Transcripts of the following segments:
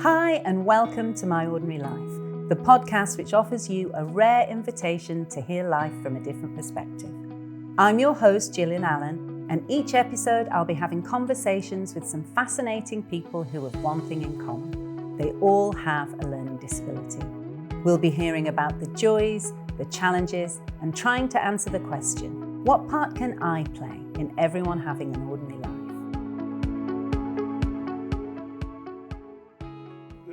Hi and welcome to My Ordinary Life, the podcast which offers you a rare invitation to hear life from a different perspective. I'm your host, Gillian Allen, and each episode I'll be having conversations with some fascinating people who have one thing in common. They all have a learning disability. We'll be hearing about the joys, the challenges, and trying to answer the question, what part can I play in everyone having an ordinary life?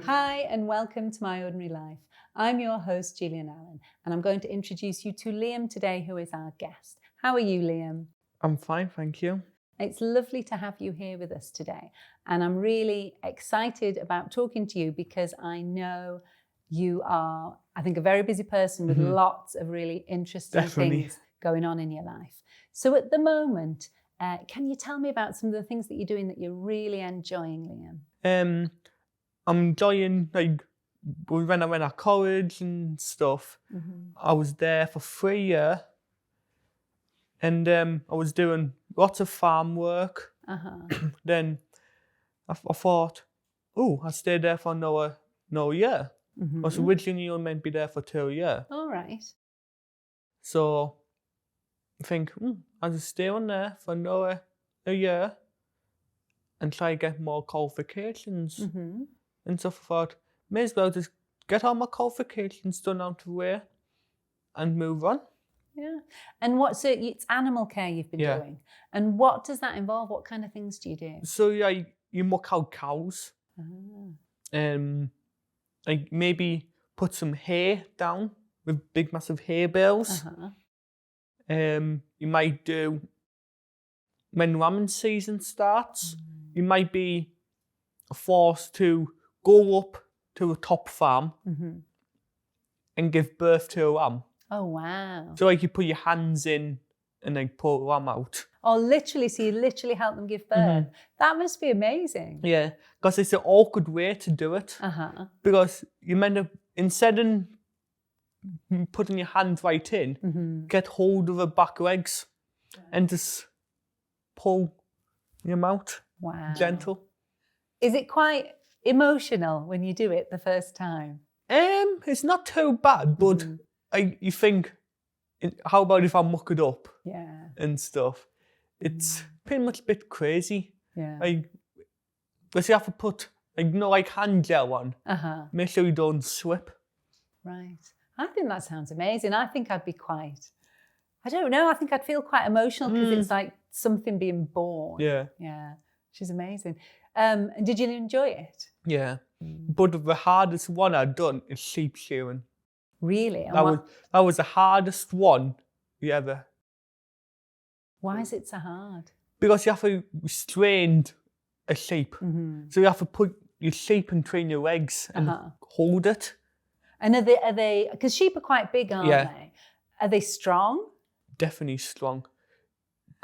Hi and welcome to My Ordinary Life. I'm your host, Gillian Allen, and I'm going to introduce you to Liam today, who is our guest. How are you, Liam? I'm fine, thank you. It's lovely to have you here with us today, and I'm really excited about talking to you because I know you are, I think, a very busy person with lots of really interesting things going on in your life. So at the moment, can you tell me about some of the things that you're doing that you're really enjoying, Liam? I'm enjoying, when I went to college and stuff, I was there for 3 years, and I was doing lots of farm work. Then I thought, I stayed there for another year. I was originally only meant to be there for 2 years. All right. So I think, I'll just stay on there for another year and try to get more qualifications. And so I thought, may as well just get all my qualifications done out of the way and move on. Yeah. And it's animal care you've been doing. And what does that involve? What kind of things do you do? So you muck out cows. Maybe put some hay down with big massive hay bales. You might do, when lambing season starts, you might be forced to go up to a top farm and give birth to a lamb. Oh, wow. So you put your hands in and pull the lamb out. Oh, literally, so you literally help them give birth. That must be amazing. Yeah, because it's an awkward way to do it. Because you meant to, instead of putting your hand right in, get hold of the back legs and just pull them out. Wow. Gentle. Is it quite emotional when you do it the first time? It's not too bad, but you think, how about if I muck it up? Yeah. And stuff. It's pretty much a bit crazy. Yeah. Because you have to put, hand gel on. Make sure you don't slip. Right. I think that sounds amazing. I think I'd be quite, I don't know, I think I'd feel quite emotional because it's like something being born. Yeah. Yeah. She's amazing. And did you enjoy it? Yeah. But the hardest one I've done is sheep shearing. Really? That was the hardest one you ever. Why is it so hard? Because you have to restrain a sheep. So you have to put your sheep between your legs and hold it. And are they, because sheep are quite big, aren't they? Are they strong? Definitely strong.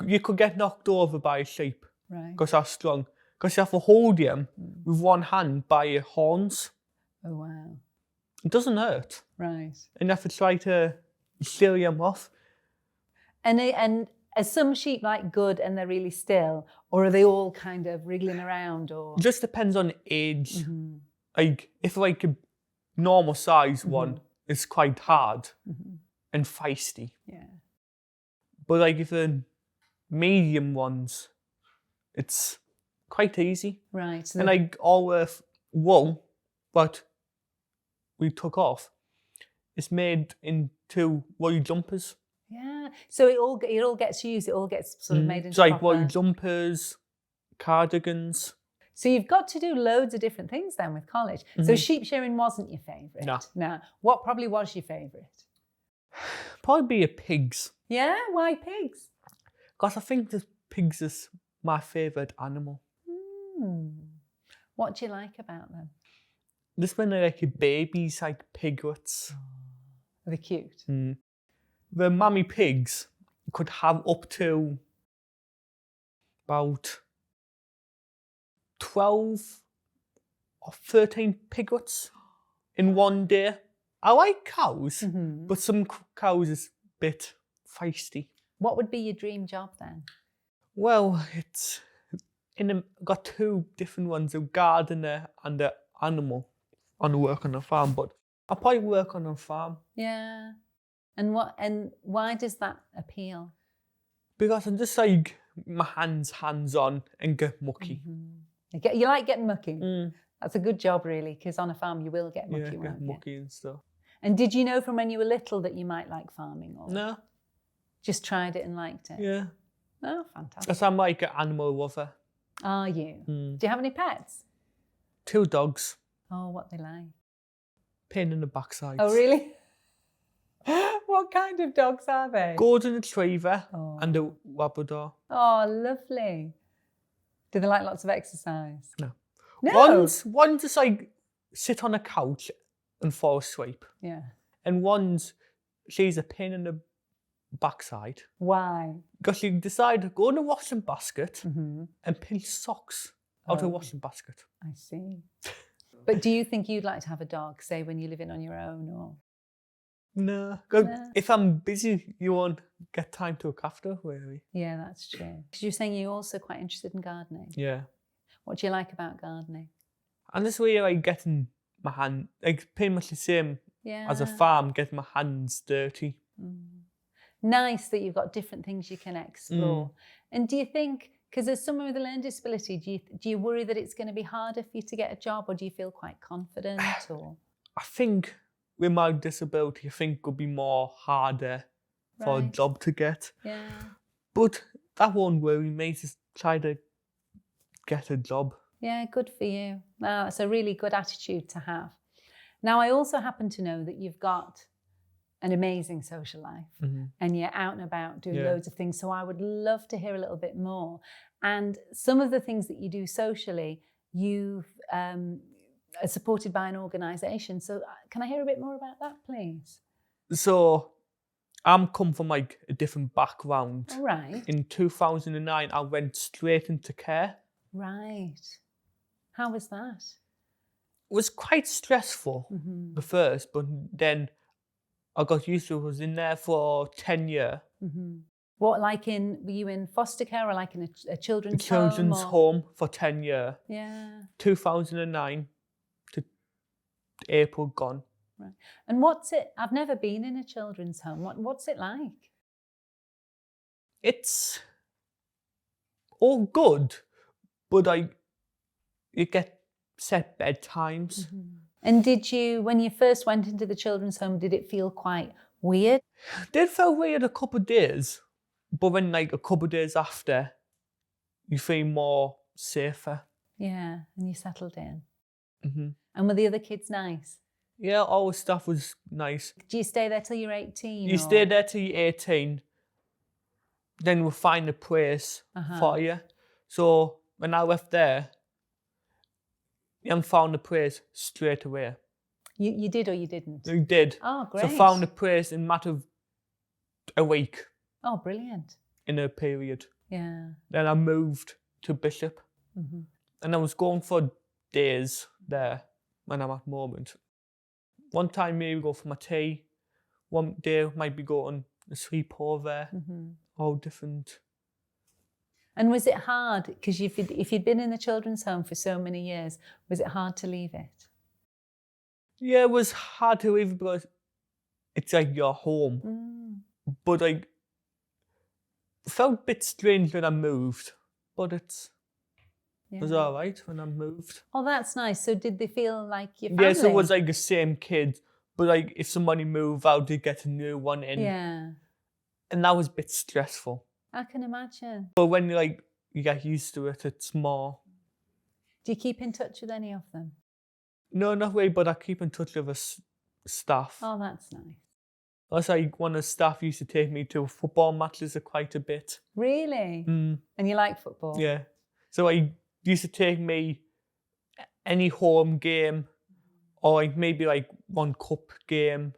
You could get knocked over by a sheep. Right. Because they're strong. Because you have to hold them with one hand by your horns. Oh, wow. It doesn't hurt. Right. And you have to try to steal them off. And are some sheep good and they're really still? Or are they all kind of wriggling around? Or? It just depends on age. If a normal size one, it's quite hard and feisty. Yeah. But if the medium ones, it's quite easy. Right. So and all the wool, but we took off, it's made into wool jumpers. Yeah. So it all gets used. It all gets sort of made into It's wool jumpers, cardigans. So you've got to do loads of different things then with college. So sheep shearing wasn't your favourite? No. What probably was your favourite? Probably be a pigs. Yeah? Why pigs? Because I think the pigs is my favourite animal. What do you like about them? Just when they're babies, piglets. Are they cute? The mummy pigs could have up to about 12 or 13 piglets in one day. I like cows, but some cows is a bit feisty. What would be your dream job then? Well, got two different ones, a gardener and a animal on work on a farm, but I probably work on a farm. Yeah. And why does that appeal? Because I'm just like my hands-on and get mucky. You like getting mucky? Mm. That's a good job, really, because on a farm you will get mucky, Yeah, won't get you? mucky and stuff. And did you know from when you were little that you might like farming, or No. just tried it and liked it? Yeah. Oh, fantastic. Because I'm like an animal lover. Are you? Do you have any pets? 2 dogs. Oh, what they like? Pain in the backside. Oh, really? What kind of dogs are they? Golden Retriever and a Labrador. Oh, lovely. Do they like lots of exercise? No. No. One's just like sit on a couch and fall asleep. Yeah. And she's a pain in the backside. Why? Because she decided to go in the washing basket and pinch socks out of the washing basket. I see. But do you think you'd like to have a dog, say, when you're living on your own, or? No. If I'm busy, you won't get time to look after, really. Yeah, that's true. Because you're saying you're also quite interested in gardening. Yeah. What do you like about gardening? And this way, like getting my hand, like pretty much the same as a farm, getting my hands dirty. Nice that you've got different things you can explore. And do you think, because as someone with a learning disability, do you worry that it's going to be harder for you to get a job, or do you feel quite confident? Or I think with my disability, I think it would be more harder for a job to get. Yeah. But that won't worry me. Just try to get a job. Yeah, good for you. Wow, that's a really good attitude to have. Now, I also happen to know that you've got an amazing social life and you're out and about doing loads of things. So I would love to hear a little bit more. And some of the things that you do socially, you've are supported by an organisation. So can I hear a bit more about that, please? So I'm come from like a different background. All right. In 2009, I went straight into care. Right. How was that? It was quite stressful at first, but then I got used to it. I was in there for 10 years. What, were you in foster care, or like in a children's home? Children's home for 10 years. Yeah. 2009 to April gone. Right. And what's it? I've never been in a children's home. What's it like? It's all good, but you get set bedtimes. And did you, when you first went into the children's home, did it feel quite weird? It did feel weird a couple of days, but then like a couple of days after, you feel more safer. Yeah, and you settled in. And were the other kids nice? Yeah, all the stuff was nice. Do you stay there till you're 18? You stay there till you're 18, then we'll find a place for you. So when I left there, I found a place straight away. You did, or you didn't? You did. Oh, great. So I found a place in a matter of a week. Oh, brilliant. In a period. Yeah. Then I moved to Bishop. And I was going for days there when I'm at the moment. One time maybe go for my tea. One day might be going to sleep over. All different. And was it hard? Because if you'd been in the children's home for so many years, was it hard to leave it? Yeah, it was hard to leave because it's like your home. But it felt a bit strange when I moved. But it was all right when I moved. Oh, that's nice. So did they feel like your family? Yeah, so it was like the same kids. But like if somebody moved out, they'd get a new one in. Yeah. And that was a bit stressful. I can imagine. But when you get used to it, it's more. Do you keep in touch with any of them? No, not really, but I keep in touch with the staff. Oh, that's nice. That's like one of the staff used to take me to football matches quite a bit. Really? And you like football? Yeah. So I used to take me any home game or maybe one cup game.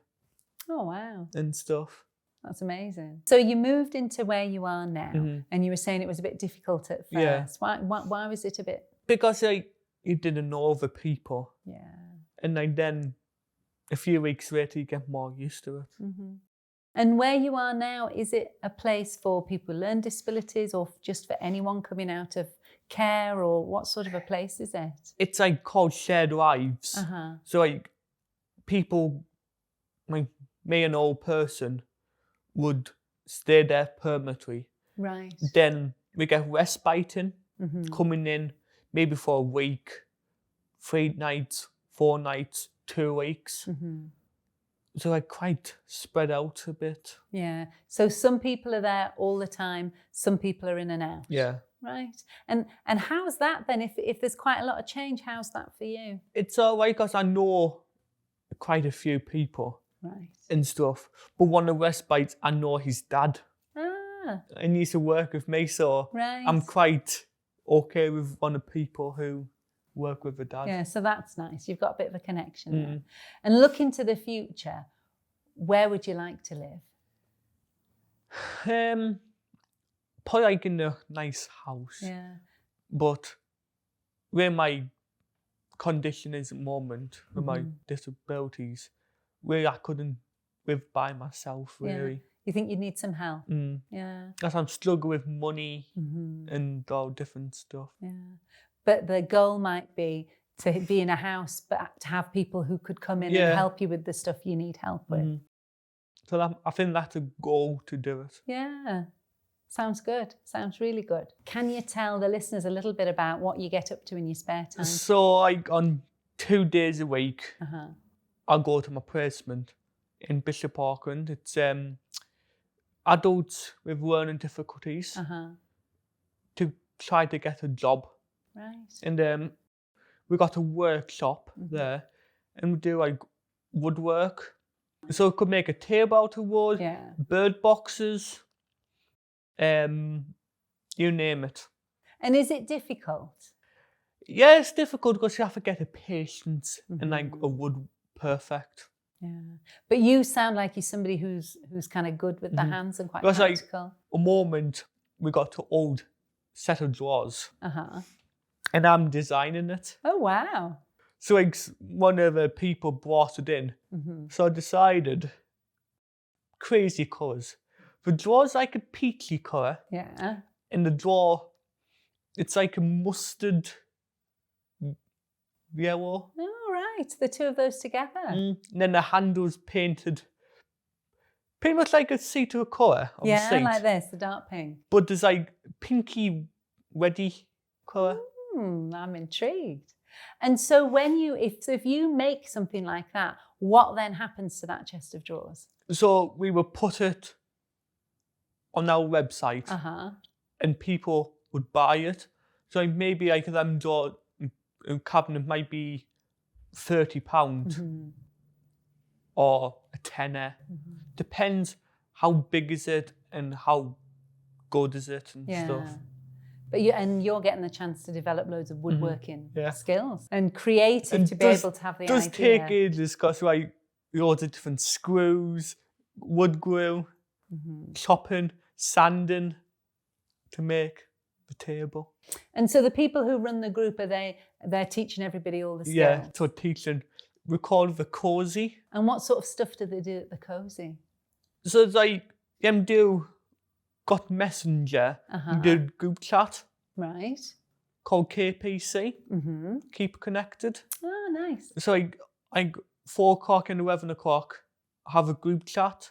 Oh, wow. And stuff. That's amazing. So you moved into where you are now, and you were saying it was a bit difficult at first. Yeah. Why was it a bit? Because you didn't know the people. Yeah. And then a few weeks later, you get more used to it. And where you are now, is it a place for people who learn disabilities, or just for anyone coming out of care, or what sort of a place is it? It's like called shared lives. So like people, like me, an old person, would stay there permanently. Right. Then we get respiting, coming in maybe for a week, 3 nights, 4 nights, 2 weeks. So like quite spread out a bit. Yeah. So some people are there all the time. Some people are in and out. Yeah. Right. And how's that then? If there's quite a lot of change, how's that for you? It's all right because I know quite a few people. Right. And stuff. But one of the respites, I know his dad. And he used to work with me, so I'm quite okay with one of the people who work with the dad. Yeah, so that's nice. You've got a bit of a connection there. And look into the future, where would you like to live? Probably like in a nice house. Yeah. But where my condition is at the moment, with my disabilities, where I couldn't live by myself, really. Yeah. You think you need some help? Yeah. Because I'm struggling with money and all different stuff. Yeah. But the goal might be to be in a house, but to have people who could come in and help you with the stuff you need help with. So I think that's a goal to do it. Yeah. Sounds good. Sounds really good. Can you tell the listeners a little bit about what you get up to in your spare time? So like on 2 days a week, I go to my placement in Bishop Auckland. It's adults with learning difficulties to try to get a job. Right. And we got a workshop there, and we do like woodwork. So we could make a table out of wood, bird boxes, you name it. And is it difficult? Yeah, it's difficult because you have to get a patience and like a wood perfect. Yeah, but you sound like you're somebody who's kind of good with the hands and quite practical. Like a moment we got to old set of drawers, and I'm designing it. Oh wow! So like one of the people brought it in, so I decided crazy colours. The drawer's like a peachy colour. Yeah. In the drawer, it's like a mustard yellow. Oh right, the two of those together. And then the handle's painted pretty much like a see-through colour of the seat. Yeah, like this, the dark pink. But there's like pinky, reddy colour. I'm intrigued. And so if you make something like that, what then happens to that chest of drawers? So we will put it on our website, and people would buy it. So maybe like them drawer cabinet might be £30 or a tenner. Depends how big is it and how good is it and stuff. But you're getting the chance to develop loads of woodworking skills and creative to be able to have the idea. It does take ages because like loads of different screws, wood glue, chopping, sanding to make the table. And so the people who run the group, they're teaching everybody all the skills? Yeah, so teaching. We call it the cozy. And what sort of stuff do they do at the cozy? So it's like them got Messenger, do group chat. Right. Called KPC. Keep Connected. Oh, nice. So like 4 o'clock and 11 o'clock, have a group chat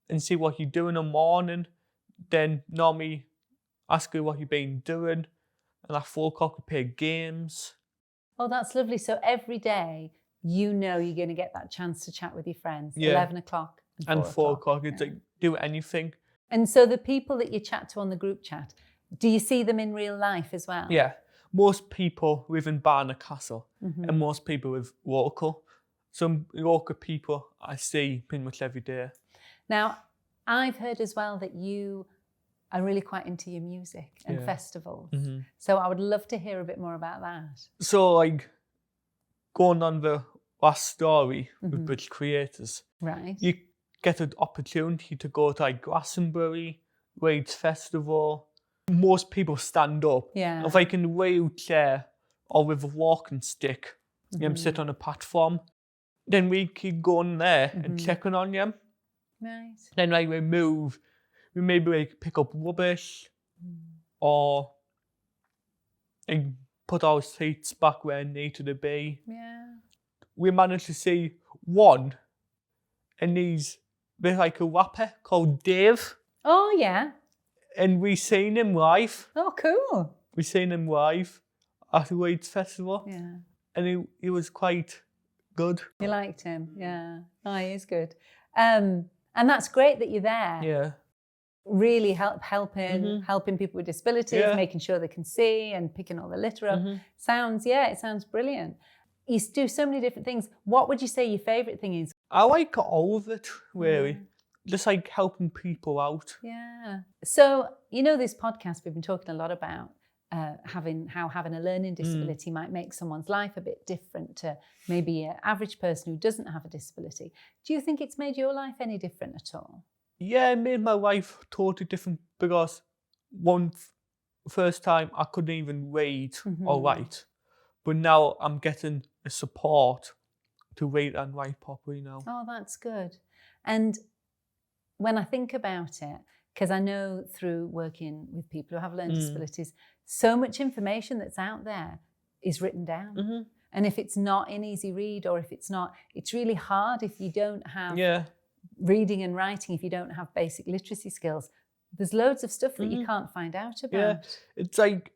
and see what you do in the morning. Then normally ask you what you've been doing. And at 4 o'clock we play games. Oh, that's lovely. So every day, you're going to get that chance to chat with your friends. 11 o'clock and 4 o'clock. It's like do anything. And so the people that you chat to on the group chat, do you see them in real life as well? Yeah. Most people live in Barnard Castle and most people live local. Some local people I see pretty much every day. Now, I've heard as well that you are really quite into your music and festivals. So I would love to hear a bit more about that. So like going on the last story with British creators, right? You get an opportunity to go to like Glastonbury, Raids Festival. Most people stand up. Yeah. If like in a wheelchair or with a walking stick, you sit on a platform. Then we keep going there and checking on them. Right. Then like we move, we maybe like pick up rubbish or and put our seats back where it needed to be. Yeah. We managed to see one, and he's like a rapper called Dave, Oh, yeah. and we seen him live. Oh, cool. We seen him live at the Leeds Festival, Yeah. and he was quite good. You liked him, yeah. Oh, he is good. And that's great that you're there. Yeah. Really helping people with disabilities, Yeah. making sure they can see and picking all the litter up. It sounds brilliant. You do so many different things. What would you say your favourite thing is? I like all of it, really. Just like helping people out. Yeah. So, this podcast, we've been talking a lot about having a learning disability might make someone's life a bit different to maybe an average person who doesn't have a disability. Do you think it's made your life any different at all? Yeah, it made my life totally different because first time I couldn't even read or write, but now I'm getting the support to read and write properly now. Oh, that's good. And when I think about it, because I know through working with people who have learning disabilities, so much information that's out there is written down. And if it's not in easy read, or if it's really hard if you don't have reading and writing, if you don't have basic literacy skills. There's loads of stuff that you can't find out about. Yeah, it's like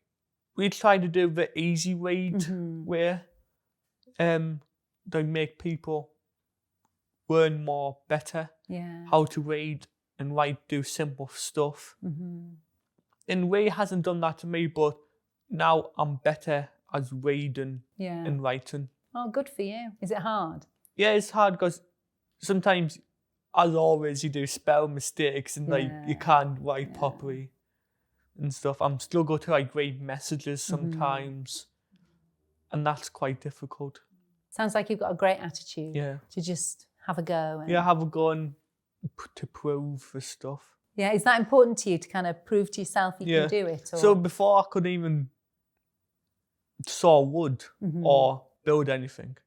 we try to do the easy read where they make people learn more better how to read and write, do simple stuff. And Ray hasn't done that to me, but now I'm better as reading and writing. Oh, good for you. Is it hard? Yeah, it's hard because sometimes, as always, you do spell mistakes and you can't write properly and stuff. I'm struggle to read messages sometimes, and that's quite difficult. Sounds like you've got a great attitude. Yeah. To just have a go. Have a go and to prove for stuff. Yeah, is that important to you to kind of prove to yourself you can do it? Or? So before I couldn't even saw wood or build anything.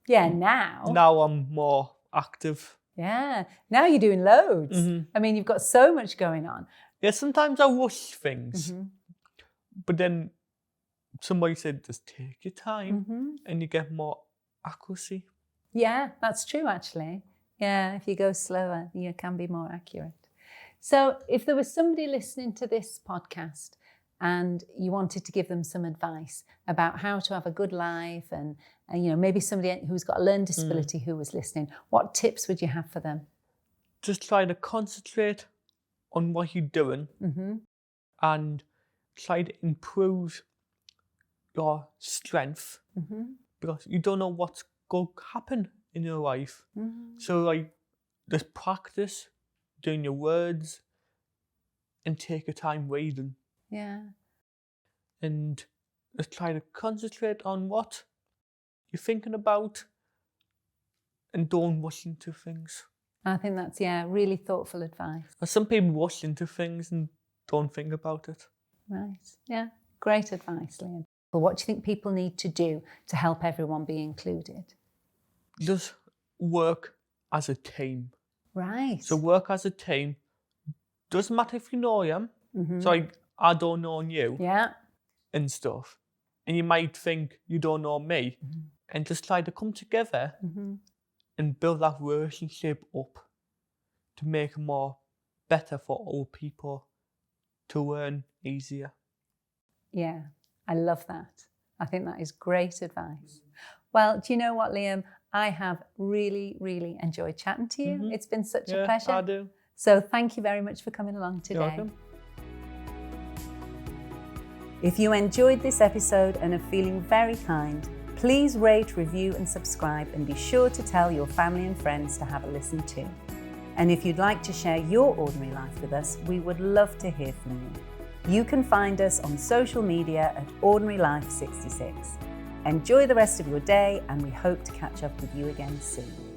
Yeah, now. Now I'm more active. Yeah, now you're doing loads. I mean, you've got so much going on. Yeah, sometimes I rush things, but then somebody said, just take your time and you get more accuracy. Yeah, that's true, actually. Yeah, if you go slower, you can be more accurate. So if there was somebody listening to this podcast and you wanted to give them some advice about how to have a good life and maybe somebody who's got a learning disability who was listening, what tips would you have for them? Just try to concentrate on what you're doing and try to improve your strength because you don't know what's going to happen in your life. So just practice doing your words and take your time reading. Yeah. And just try to concentrate on what you're thinking about and don't rush into things. I think that's, really thoughtful advice. Some people rush into things and don't think about it. Right. Yeah. Great advice, Liam. Well, what do you think people need to do to help everyone be included? Just work as a team. Right. So work as a team. Doesn't matter if you know them. So I don't know you. Yeah. And stuff. And you might think you don't know me. And just try to come together and build that relationship up to make it more better for all people to learn easier. Yeah, I love that. I think that is great advice. Well, do you know what, Liam? I have really, really enjoyed chatting to you. It's been such a pleasure. I do. So thank you very much for coming along today. You're welcome. If you enjoyed this episode and are feeling very kind, please rate, review and subscribe, and be sure to tell your family and friends to have a listen too. And if you'd like to share your ordinary life with us, we would love to hear from you. You can find us on social media at Ordinary Life 66. Enjoy the rest of your day, and we hope to catch up with you again soon.